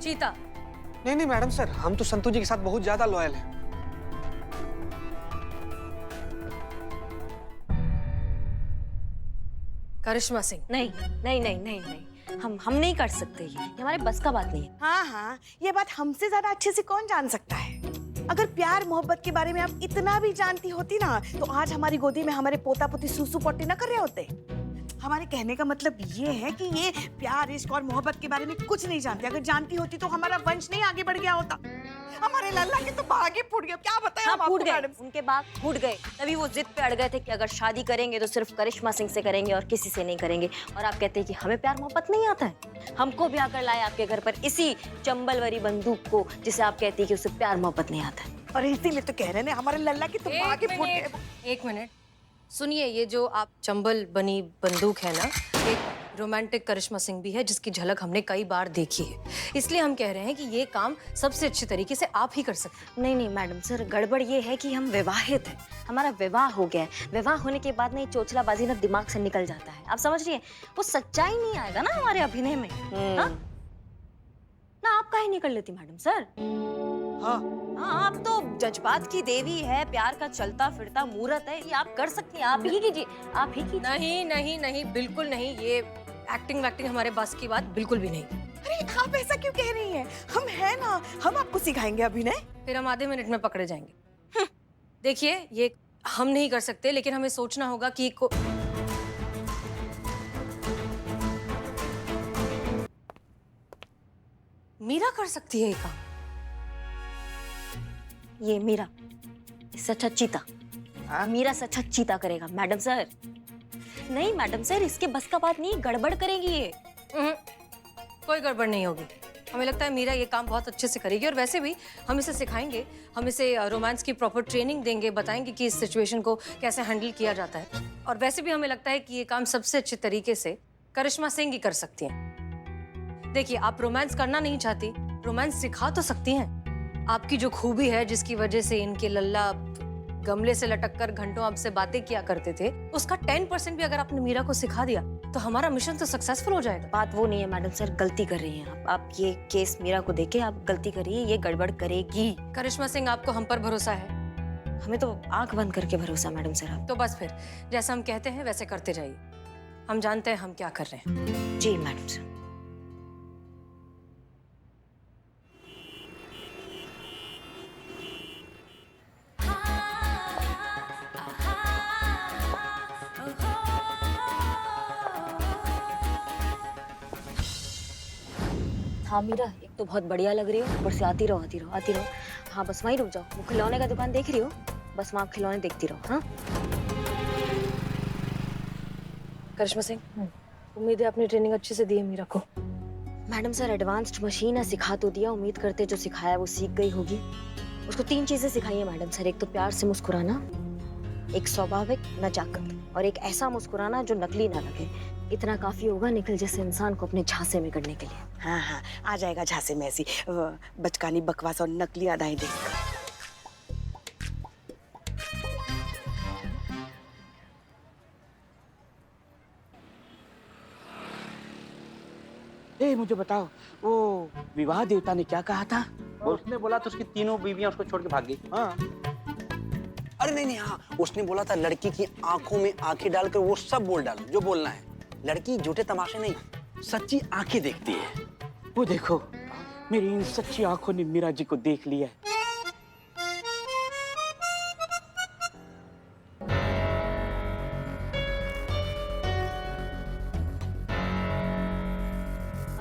चीता। नहीं नहीं मैडम सर, हम तो संतू जी के साथ बहुत ज्यादा लॉयल हैं। करिश्मा सिंह। नहीं नहीं नहीं नहीं नहीं, हम नहीं कर सकते, ये हमारे बस का बात नहीं है। हाँ हाँ, ये बात हमसे ज्यादा अच्छे से कौन जान सकता है। अगर प्यार मोहब्बत के बारे में आप इतना भी जानती होती ना, तो आज हमारी गोदी में हमारे पोता पोती सूसू पोटी ना कर रहे होते। हमारे कहने का मतलब ये है कि ये प्यार इश्क और मोहब्बत के बारे में कुछ नहीं जानती। अगर जानती होती तो हमारा वंश नहीं आगे बढ़ गया होता। हमारे लल्ला के तो बाग ही फूट गया। क्या बताएं हाँ, हम फूट आपको गए, मैडम। उनके बाग फूट गए। तभी वो जिद पे अड़ गए थे कि अगर शादी करेंगे तो सिर्फ करिश्मा सिंह से करेंगे और किसी से नहीं करेंगे। और आप कहते हैं कि हमें प्यार मोहब्बत नहीं आता है। हमको ब्याह कर लाए आपके घर पर इसी चंबलवरी बंदूक को, जिसे आप कहती है कि उसे प्यार मोहब्बत नहीं आता है। और इसीलिए तो कह रहे हैं हमारे लल्ला के तो बाग ही फूट गए। एक मिनट सुनिए, ये जो आप चंबल बनी बंदूक है ना, एक रोमांटिक करिश्मा सिंह भी है जिसकी झलक हमने कई बार देखी है। इसलिए हम कह रहे हैं कि ये काम सबसे अच्छे तरीके से आप ही कर सकते हैं। नहीं नहीं मैडम सर, गड़बड़ ये है कि हम विवाहित हैं, हमारा विवाह हो गया है। विवाह होने के बाद नहीं चोचलाबाजी ना दिमाग से निकल जाता है। आप समझ रही हैं? वो सच्चाई नहीं आएगा ना हमारे अभिनय में। हाँ? ना आप काहे नहीं कर लेती मैडम सर? हाँ हाँ, आप तो जज्बात की देवी है, प्यार का चलता फिरता मूरत है, ये आप कर सकती हैं। आप ही कीजिए, आप ही कीजिए। नहीं नहीं नहीं, बिल्कुल नहीं। ये एक्टिंग वैक्टिंग हमारे बस की बात बिल्कुल भी नहीं। अरे आप ऐसा क्यों कह रही हैं? हम है ना, हम आपको सिखाएंगे अभिनय। फिर हम आधे मिनट में पकड़े जाएंगे। देखिए, ये हम नहीं कर सकते, लेकिन हमें सोचना होगा कि मीरा कर सकती है ये काम। ये मीरा इससे अच्छा चीता, मीरा से अच्छा चीता करेगा मैडम सर। नहीं मैडम सर, इसके बस का बात नहीं, गड़बड़ करेगी ये। कोई गड़बड़ नहीं होगी। हमें लगता है मीरा ये काम बहुत अच्छे से करेगी। और वैसे भी हम इसे सिखाएंगे, हम इसे रोमांस की प्रॉपर ट्रेनिंग देंगे, बताएंगे कि इस सिचुएशन को कैसे हैंडल किया जाता है। और वैसे भी हमें लगता है कि ये काम सबसे अच्छे तरीके से करिश्मा सिंह ही कर सकती हैं। देखिए, आप रोमांस करना नहीं चाहती, रोमांस सिखा तो सकती हैं। आपकी जो खूबी है, जिसकी वजह से इनके लल्ला गमले से लटक कर घंटों आपसे बातें किया करते थे, उसका 10% भी अगर आपने मीरा को सिखा दिया तो हमारा मिशन तो सक्सेसफुल हो जाएगा। बात वो नहीं है मैडम सर, गलती कर रही हैं आप ये केस मीरा को देके आप गलती कर रही है, ये गड़बड़ करेगी। करिश्मा सिंह, आपको हम पर भरोसा है? हमें तो आंख बंद करके भरोसा मैडम सर। आप तो बस फिर जैसा हम कहते हैं वैसे करते जाइए। हम जानते हैं हम क्या कर रहे हैं। जी मैडम सर। हाँ मीरा, एक तो बहुत बढ़िया लग रही हो, ऊपर से आती रहो आती रहो आती रहो। हाँ बस वहीं रुक जाओ, वो खिलौने का दुकान देख रही हो, बस वहाँ खिलौने देखती रहो। हाँ करिश्मा सिंह, उम्मीद है अपनी ट्रेनिंग अच्छे से दी है मीरा को। मैडम सर, एडवांस्ड मशीन है, सिखा तो दिया, उम्मीद करते जो सिखाया वो सीख गई होगी। उसको 3 चीजें सिखाई है मैडम सर। एक तो प्यार से मुस्कुराना, एक स्वाभाविक नजाकत, और एक ऐसा मुस्कुराना जो नकली ना लगे। इतना काफी होगा निखिल जैसे इंसान को अपने झांसे में करने के लिए। हाँ हाँ, आ जाएगा झांसे में ऐसी बचकानी बकवास और नकली अदाएं देखकर। मुझे बताओ, वो विवाह देवता ने क्या कहा था? उसने बोला तो उसकी तीनों बीवियां उसको छोड़ के भाग गई। हाँ। अरे नहीं नहीं, हाँ उसने बोला था लड़की की आंखों में आंखें डालकर वो सब बोल डालो जो बोलना है। लड़की झूठे तमाशे नहीं, सच्ची आंखें देखती है। वो देखो, मेरी इन सच्ची आंखों ने मीरा जी को देख लिया है।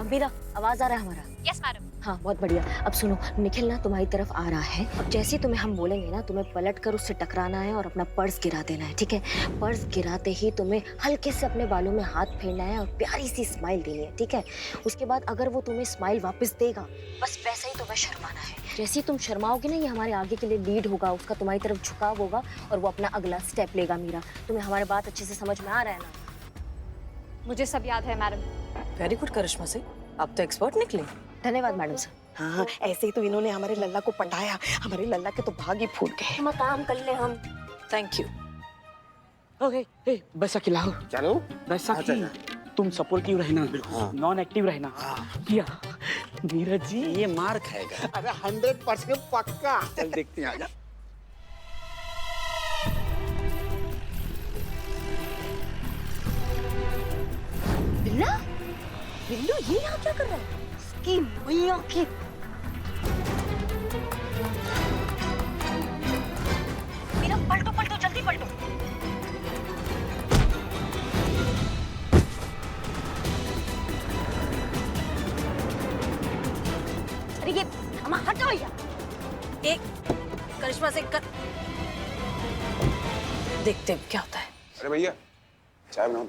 मीरा, आवाज आ रहा है हमारा? Yes madam. हाँ बहुत बढ़िया। अब सुनो, निखिल ना तुम्हारी तरफ आ रहा है। अब जैसे ही तुम्हें हम बोलेंगे ना, तुम्हें पलट कर उससे टकराना है और अपना पर्स गिरा देना है, ठीक है? पर्स गिराते ही तुम्हें हल्के से अपने बालों में हाथ फेरना है और प्यारी सी स्माइल देनी है, ठीक है? उसके बाद अगर वो तुम्हें स्माइल वापस देगा, बस वैसे ही तुम्हें शर्माना है। जैसे ही तुम शर्माओगे ना, ये हमारे आगे के लिए लीड होगा, उसका तुम्हारी तरफ झुकाव होगा और वो अपना अगला स्टेप लेगा। मीरा, तुम्हें हमारी बात अच्छे से समझ में आ रहा है ना? मुझे सब याद है मैडम। वेरी गुड करिश्मा सिंह, आप तो एक्सपर्ट निकले। धन्यवाद मैडम सर। हाँ, ऐसे ही तो इन्होंने हमारे लल्ला को पटाया। हमारे लल्ला के तो भाग ही फूट गए। हम काम कर ले हम। Thank you. ओके, बैसा खिलाओ। चलो बैसा तुम सपोर्टिव रहना, नॉन एक्टिव रहना। किया मीरा जी ये मार खाएगा। अरे 100% पक्का। चल देखते हैं, आजा। बिल्ला, बिल्लू ये यहाँ क्या कर रहा है? इसकी मैया की। मीरा पलटो पलटो जल्दी पलटो। अरे ये अम्मा हटो यार। एक करिश्मा से कर देखते हैं क्या होता है। अरे भैया चाय बनाओ।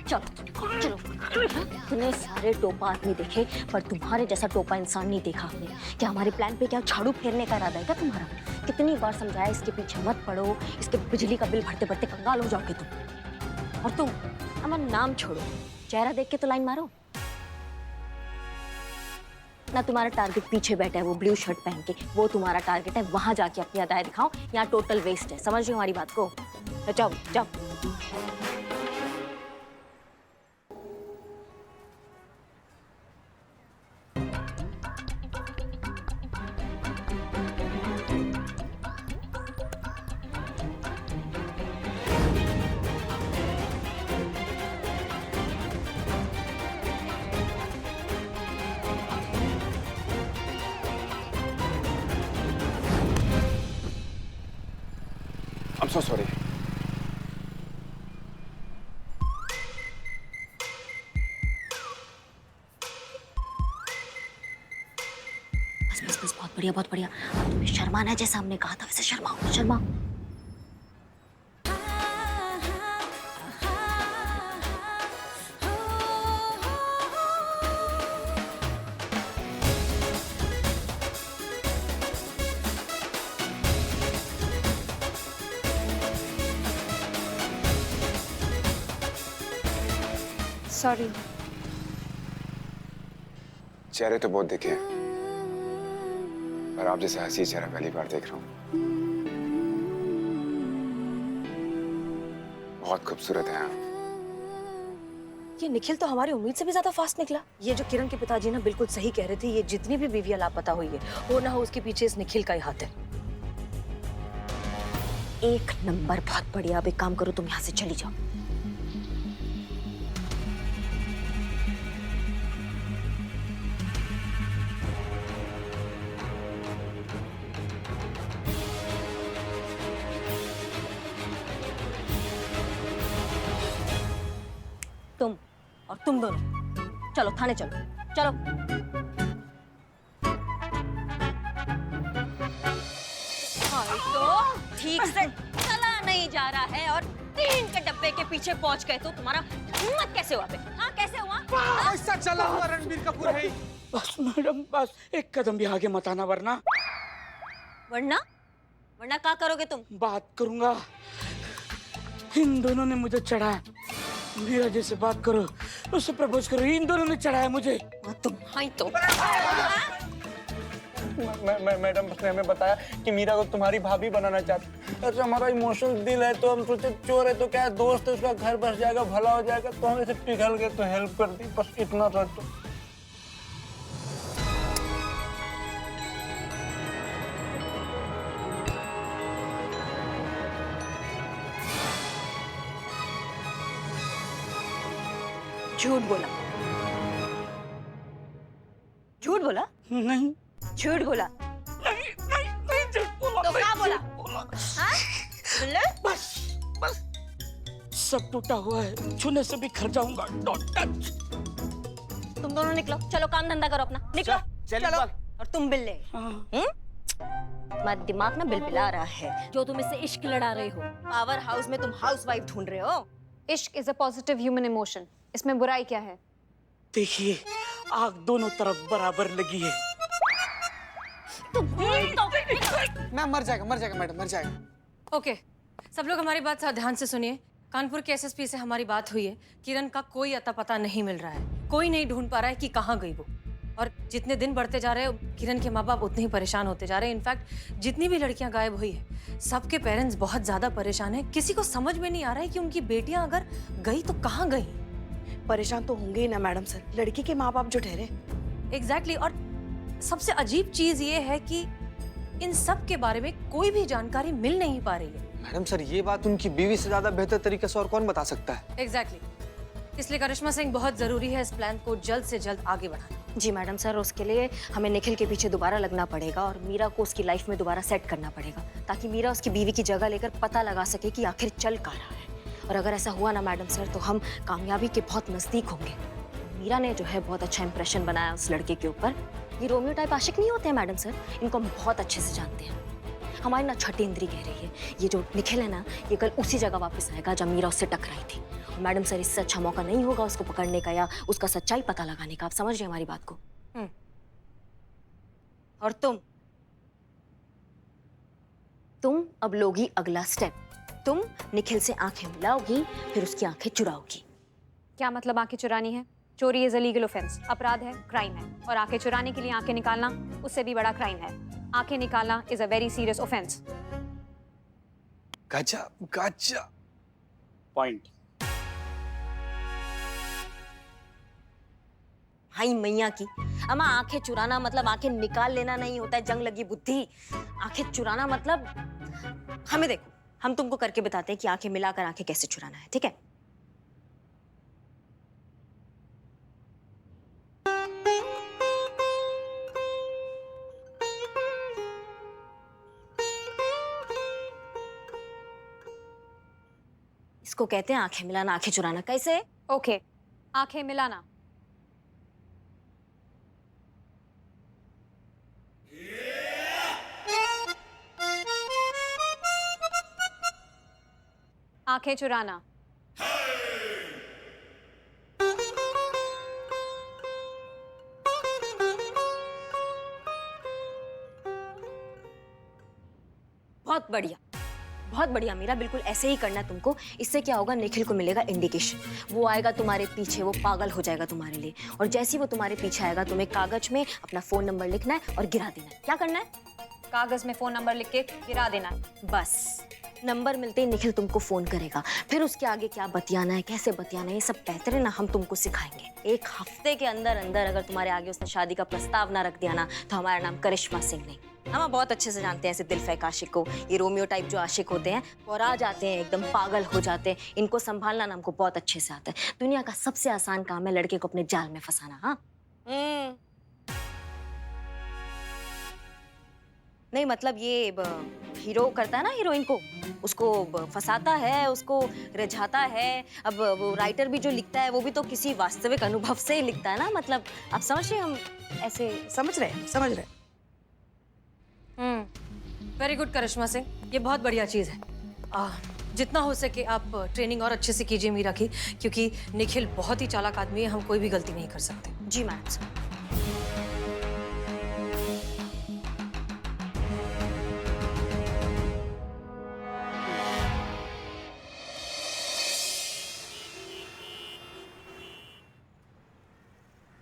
चलो चलो। इतने सारे टोपा आदमी देखे पर तुम्हारे जैसा टोपा इंसान नहीं देखा हमने। क्या हमारे प्लान पे क्या झाड़ू फेरने का इरादा है क्या तुम्हारा? कितनी बार समझाया इसके पीछे मत पड़ो, इसके बिजली का बिल भरते भरते कंगाल हो जाओगे तुम। और तुम हमारा नाम छोड़ो, चेहरा देख के तो लाइन मारो ना। तुम्हारा टारगेट पीछे बैठा है वो ब्लू शर्ट पहन के, वो तुम्हारा टारगेट है। वहां जाके अपनी अदाएं दिखाओ, यहाँ टोटल वेस्ट है। समझ रहे हो हमारी बात को? तो जाओ जाओ। I'm so sorry. बस बस बस, बहुत बढ़िया बहुत बढ़िया। अब तुम्हें शर्माना है, जैसा हमने कहा था वैसे शर्माओ शर्माओ। सॉरी। चेहरे तो बहुत देखे हैं, पर आप जैसा हंसी चेहरा पहली बार देख रहा हूँ। बहुत खूबसूरत हैं आप। ये निखिल तो हमारी उम्मीद से भी ज्यादा फास्ट निकला। ये जो किरण के पिताजी ना बिल्कुल सही कह रहे थे, ये जितनी भी बीवियां लापता हुई है वो ना हो उसके पीछे इस निखिल का ही हाथ है। एक नंबर, बहुत बढ़िया। अब एक काम करो, तुम यहाँ से चली जाओ। तुम और तुम दोनों चलो थाने चलो, चलो। तो ठीक से चला नहीं जा रहा है और 3 के डब्बे के पीछे पहुंच गए तो तुम्हारा हिम्मत कैसे हुआ? हाँ कैसे हुआ? ऐसा चला हुआ रणबीर कपूर है। बस मैडम बस, एक कदम भी आगे मत आना, वरना वरना वरना क्या करोगे तुम? बात करूंगा। इन दोनों ने मुझे चढ़ाया। मीरा जी से बात करो, उससे प्रपोज करो। इन दोनों ने चढ़ाया मुझे। तुम हाँ तो मैडम उसने हमें बताया कि मीरा को तुम्हारी भाभी बनाना चाहती। ऐसा हमारा इमोशनल दिल है तो हम सोचे चोर है तो क्या दोस्त है, उसका घर बस जाएगा, भला हो जाएगा, तो हम ऐसे पिघल गए तो हेल्प कर दी, बस इतना था। तो झूठ बोला, झूठ बोला, नहीं झूठ बोला, नहीं नहीं नहीं झूठ बोला। तो क्या बोला? हाँ? बस बस, सब टूटा हुआ है, छूने से भी खर जाऊंगा। Don't touch. तुम दोनों निकलो, चलो काम धंधा करो अपना, निकलो। चलो। और तुम बिल्ले, तुम्हारा दिमाग ना बिलबिला रहा है। जो तुम इससे इश्क लड़ा रहे हो, पावर हाउस में तुम हाउसवाइफ ढूंढ रहे हो। इश्क is a positive human emotion, इसमें बुराई क्या है? देखिए, आग दोनों तरफ बराबर लगी है। मैम मर जाएगा मैडम मर जाएगा। ओके, सब लोग हमारी बात ध्यान से सुनिए। कानपुर के एसएसपी से हमारी बात हुई है। किरण का कोई अता पता नहीं मिल रहा है, कोई नहीं ढूंढ पा रहा है कि कहाँ गई वो। और जितने दिन बढ़ते जा रहे हैं किरण के माँ बाप उतने ही परेशान होते जा रहे हैं। इनफैक्ट जितनी भी लड़कियां गायब हुई है सबके पेरेंट्स बहुत ज्यादा परेशान हैं। किसी को समझ में नहीं आ रहा है कि उनकी बेटियां अगर गई तो कहाँ गई। परेशान तो होंगे ही ना मैडम सर, लड़की के माँ बाप जो ठहरे। एग्जैक्टली। और सबसे अजीब चीज ये है कि इन सब के बारे में कोई भी जानकारी मिल नहीं पा रही है। मैडम सर ये बात उनकी बीवी से ज्यादा बेहतर तरीके से और कौन बता सकता है। एग्जैक्टली। इसलिए करिश्मा सिंह बहुत जरूरी है इस प्लान को जल्द से जल्द आगे बढ़ाना। जी मैडम सर, उसके लिए हमें निखिल के पीछे दोबारा लगना पड़ेगा और मीरा को उसकी लाइफ में दोबारा सेट करना पड़ेगा, ताकि मीरा उसकी बीवी की जगह लेकर पता लगा सके कि आखिर चल कहाँ रहा है। और अगर ऐसा हुआ ना मैडम सर, तो हम कामयाबी के बहुत नजदीक होंगे। मीरा ने जो है बहुत अच्छा इंप्रेशन बनाया उस लड़के के ऊपर। ये रोमियो टाइप आशिक नहीं होते हैं मैडम सर, इनको हम बहुत अच्छे से जानते हैं। हमारी ना छठी इंद्री कह रही है, ये जो निखिल है ना, ये कल उसी जगह वापस आएगा जब मीरा उससे टकराई थी। और मैडम सर, इससे अच्छा मौका नहीं होगा उसको पकड़ने का या उसका सच्चाई पता लगाने का। आप समझ रहे हैं हमारी बात को? और तुम अब लोगी अगला स्टेप। तुम निखिल से आंखें मिलाओगी, फिर उसकी आंखें चुराओगी। क्या मतलब आंखें चुरानी है? चोरी इज अ लीगल ऑफेंस, अपराध है, क्राइम है। और आंखें चुराने के लिए आंखें निकालना उससे भी बड़ा क्राइम है। आंखें निकालना is a very serious offence. गजब गजब। पॉइंट। हाय मैया की अम्मा, आंखें चुराना मतलब आंखें निकाल लेना नहीं होता है, जंग लगी बुद्धि। आंखें चुराना मतलब, हमें देखो, हम तुमको करके बताते हैं कि आंखें मिलाकर आंखें कैसे चुराना है, ठीक है? इसको कहते हैं आंखें मिलाना, आंखें चुराना। कैसे? ओके, आंखें मिलाना। आंखें चुराना। बहुत बढ़िया, बहुत बढ़िया मीरा, बिल्कुल ऐसे ही करना है तुमको। इससे क्या होगा, निखिल को मिलेगा इंडिकेशन। वो आएगा तुम्हारे पीछे, वो पागल हो जाएगा तुम्हारे लिए। और जैसे ही वो तुम्हारे पीछे आएगा, तुम्हें कागज में अपना फोन नंबर लिखना है और गिरा देना है। क्या करना है? कागज में फोन नंबर लिख के गिरा देना है। बस नंबर मिलते ही निखिल तुमको फोन करेगा। फिर उसके आगे क्या बतियाना है, कैसे बतियाना है, ये सब बेहतर है ना, हम तुमको सिखाएंगे। 1 हफ्ते के अंदर अंदर अगर तुम्हारे आगे उसने शादी का प्रस्ताव ना रख दिया ना, तो हमारा नाम करिश्मा सिंह नहीं। हम बहुत अच्छे से जानते हैं ऐसे दिलफेक आशिक को। ये रोमियो टाइप जो आशिक होते हैं, और आ जाते हैं, एकदम पागल हो जाते हैं। इनको संभालना ना हमको बहुत अच्छे से आता है। दुनिया का सबसे आसान काम है लड़के को अपने जाल में फंसाना। हाँ नहीं, मतलब ये हीरो करता है ना हीरोइन को, उसको फंसाता है, उसको रिझाता है। अब वो राइटर भी जो लिखता है वो भी तो किसी वास्तविक अनुभव से ही लिखता है ना। मतलब आप समझ रहे हैं, हम ऐसे समझ रहे हैं, समझ रहे हैं। वेरी गुड करिश्मा सिंह, ये बहुत बढ़िया चीज़ है। जितना हो सके आप ट्रेनिंग और अच्छे से कीजिए मीरा की, क्योंकि निखिल बहुत ही चालाक आदमी है, हम कोई भी गलती नहीं कर सकते। जी मैडम सर।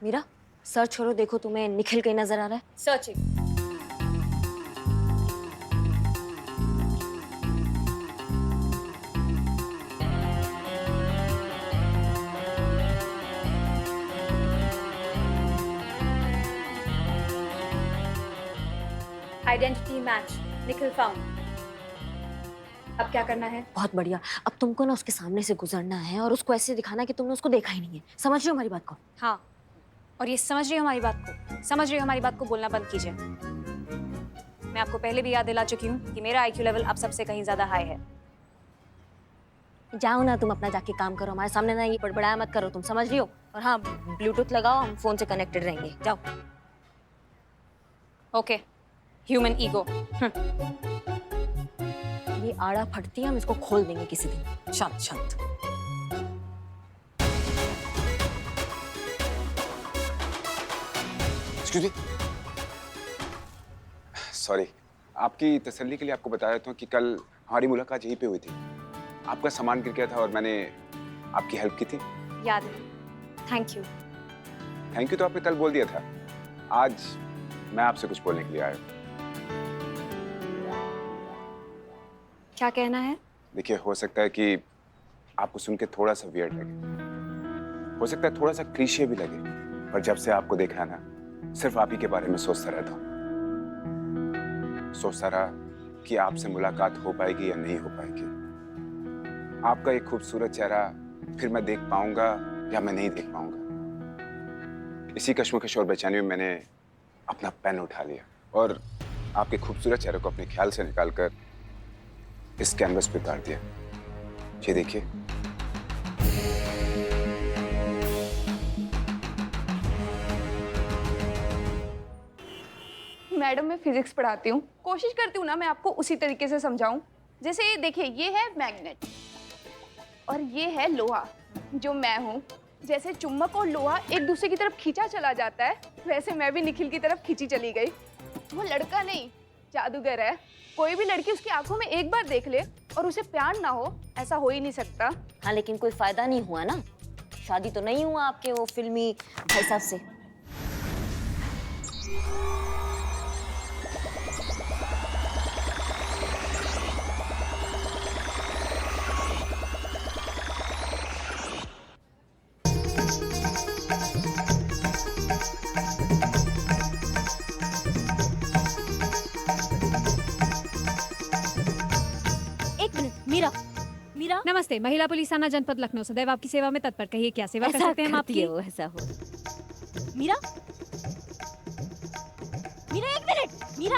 मीरा सर्च करो, देखो तुम्हें निखिल कहीं नजर आ रहा है? Searching. Identity match, Nikhil found. अब क्या करना है? बहुत बढ़िया। अब तुमको ना उसके सामने से गुजरना है और उसको ऐसे दिखाना है कि तुमने उसको देखा ही नहीं है। समझ रहे हो हमारी बात को? हाँ, और ये समझ रही हो हमारी बात को? समझ रही हो हमारी बात को? बोलना बंद कीजिए। मैं आपको पहले भी याद दिला चुकी हूँ कि मेरा आईक्यू लेवल आप सबसे कहीं ज्यादा हाई है। जाओ ना, तुम अपना जाके काम करो, हमारे सामने ना ये बड़बड़ाया मत करो। तुम समझ रही हो? और हाँ, ब्लूटूथ लगाओ, हम फोन से कनेक्टेड रहेंगे। जाओ। Okay, human ego. ये आड़ा फटती है, हम इसको खोल देंगे किसी दिन। शांत शांत। एक्सक्यूज मी, सॉरी, आपकी तसल्ली के लिए आपको बता देता हूँ कि कल हमारी मुलाकात यहीं पे हुई थी। आपका सामान गिर गया था और मैंने आपकी हेल्प की थी। याद है, थैंक यू। थैंक यू तो आपने कल बोल दिया था, आज मैं आपसे कुछ बोलने के लिए आया हूँ। क्या कहना है? देखिए, हो सकता है कि आपको सुन के थोड़ा सा वियर्ड लगे, हो सकता है थोड़ा सा क्लीशे भी लगे, पर जब से आपको देखा है ना, सिर्फ आप ही के बारे में सोचता रहता हूँ। सोचता रहा कि आपसे मुलाकात हो पाएगी या नहीं हो पाएगी, आपका एक खूबसूरत चेहरा फिर मैं देख पाऊंगा या मैं नहीं देख पाऊंगा। इसी कश्मकश और बेचैनी में मैंने अपना पेन उठा लिया और आपके खूबसूरत चेहरे को अपने ख्याल से निकालकर इस कैनवस पे उतार दिया। ये देखिए। मैडम मैं फिजिक्स पढ़ाती हूँ, कोशिश करती हूँ ना मैं आपको उसी तरीके से समझाऊं। जैसे ये देखिए, ये है मैग्नेट और ये है लोहा, जो मैं हूँ। जैसे चुम्बक और लोहा एक दूसरे की तरफ खींचा चला जाता है, वैसे मैं भी निखिल की तरफ खींची चली गई। वो लड़का नहीं, जादूगर है। कोई भी लड़की उसकी आंखों में एक बार देख ले और उसे प्यार ना हो, ऐसा हो ही नहीं सकता। हाँ, लेकिन कोई फायदा नहीं हुआ ना, शादी तो नहीं हुआ आपके वो फिल्मी भाई साहब से। मीरा। नमस्ते, महिला पुलिस थाना जनपद लखनऊ सदैव आपकी सेवा में तत्पर। कहिए क्या सेवा कर सकते हैं हम आपकी? वो ऐसा हो। मीरा, एक मिनट। मीरा।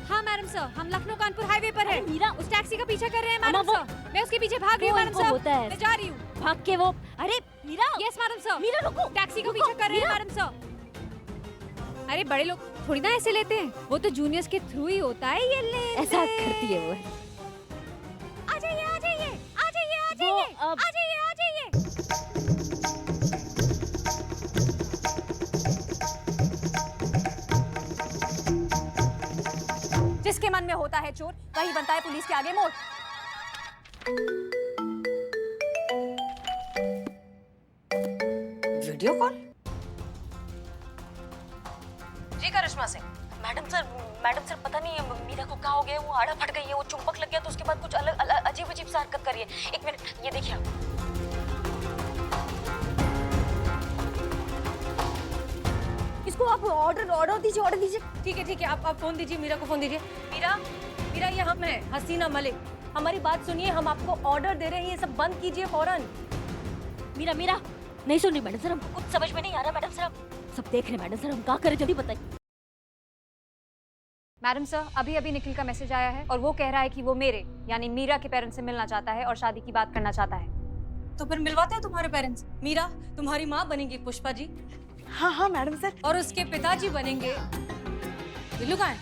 हाँ मैडम सर, हम लखनऊ कानपुर हाईवे पर हैं। मीरा, उस टैक्सी का पीछा कर रहे हैं मैडम सर। मैं उसके पीछे भाग रही हूँ मैडम सर। होता है, मैं जा रही हूँ। भाग के वो। अरे Meera. Yes madam sir. Meera रुको। टैक्सी का पीछा कर रहे हैं मैडम सर। अरे बड़े लोग थोड़ी ना ऐसे लेते हैं, वो तो जूनियर्स के थ्रू ही होता है ये ले। ऐसा करती है वो। आ जाइए, आ जाइए, आ जाइए, आ जाइए, आ जाइए, आ जाइए। जिसके मन में होता है चोर, वही बनता है पुलिस के आगे मोर। Video call? जी करिश्मा सिंह। मैडम सर पता नहीं मीरा को क्या हो गया, वो आड़ा फट गई है, वो चुंबक लग गया तो उसके बाद कुछ अलग अजीब अजीब सा हरकत करी है। एक मिनट, ये देखिए आप। इसको आप ऑर्डर दीजिए। ठीक है, आप फोन दीजिए, मीरा को फोन दीजिए। मीरा ये हम है हसीना मलिक, हमारी बात सुनिए, हम आपको ऑर्डर दे रहे हैं, ये सब बंद कीजिए फौरन। मीरा नहीं सुन रही मैडम सर, हमको कुछ समझ में नहीं आ रहा मैडम सर, हम सब देख रहे मैडम सर, हम क्या करें जल्दी बताइए। मैडम सर, अभी अभी निखिल का मैसेज आया है और वो कह रहा है कि वो मेरे यानी मीरा के पेरेंट्स से मिलना चाहता है और शादी की बात करना चाहता है। तो फिर मिलवाते हैं तुम्हारे पेरेंट्स। मीरा तुम्हारी माँ बनेंगी पुष्पा जी, हाँ मैडम सर। और उसके पिताजी बनेंगे दिल्लू। कहाँ है?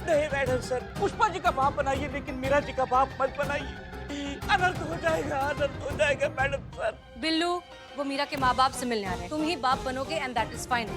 नहीं मैडम सर, पुष्पा जी का बाप बनाइए लेकिन मीरा जी का बाप मत बनाइए, अनर्थ हो जाएगा मैडम सर। बिल्लू, वो मीरा के माँ बाप से मिलने आ रहे हैं, तुम ही बाप बनोगे एंड दैट इज फाइन।